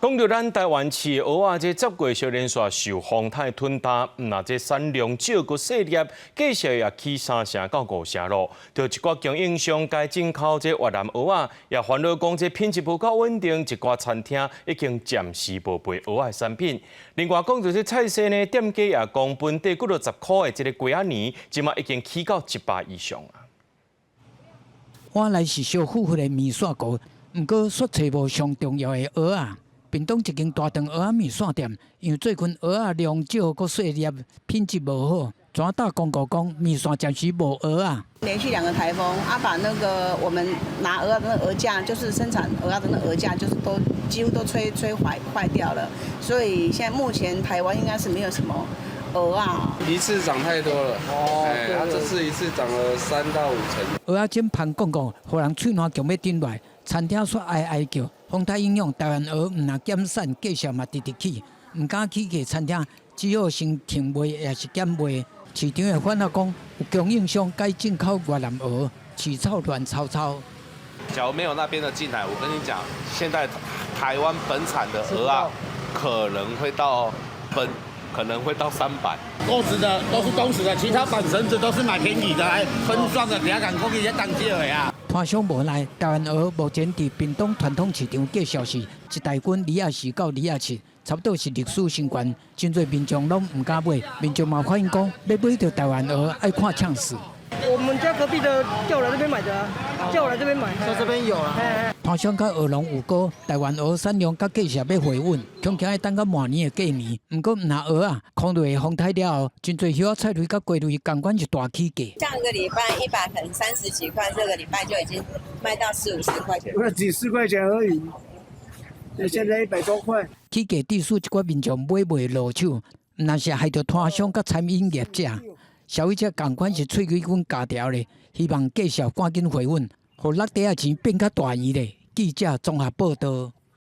讲到咱台湾市的蚵仔，这接过小连续受风台吞打，那这产量少个细粒，价钱也起3成到5成咯。就一寡供应商该进口这越南蚵仔，也烦恼讲这品质不够稳定，一寡餐厅已经暂时无卖蚵仔产品。另外讲到这菜色呢，店家也讲本地几落10块的这个鸡仔年，即马已经起到100以上啊。换来是小富的面线糊，不过却找无上重要的蚵仔。屏东一间大肠蚵仔面线店，因为最近蚵仔量少，佮细粒，品质无好，转打广告讲面线暂时无蚵仔。连续2个台风，把那个我们拿蚵仔的蚵架，就是生产蚵仔的蚵架，就是几乎都吹坏掉了。所以现在目前台湾应该是没有什么蚵仔。一次涨太多了，它这次一次涨了3到5成。蚵仔煎盘广告，互人喙暖强要顶来，餐厅煞哀叫。风台影响台湾蚵唔若减产，价钱嘛直起，唔敢起价，餐厅只好先停卖，也是减卖。市场也反映讲，有供应商该进口越南蚵，起草乱糟糟。假如没有那边的进来，我跟你讲，现在台湾本产的蚵仔可能会到300。购置的都是公司的，其他板绳子都是买便宜的，来分装的，两港公司也当机了呀。摊商无奈，台湾蚵目前伫屏东传统市场介绍是一大斤24到27，差不多是历史新高。真侪民众拢唔敢买，民众嘛反映讲，要买到台湾蚵爱看呛死。我们家隔壁的叫我来这边买的啊，叫我来这边买。说这边有了。摊商甲蚵农有讲，台湾蚵产量甲价钱要回稳，恐惊要等到明年的过年。不过，拿蚵啊，空落风台了后，真侪叶菜类甲龟类同款是大起价。上个礼拜100可能30几块，这个礼拜就已经卖到40、50块钱。几10块钱而已，现在100多块。起价致使一寡民众买袂落手，那是害到摊商甲餐饮业者。消费者同款是喙齿阮加条咧，希望价钱赶紧回稳，互落地仔钱变较大圆咧。记者综合报道。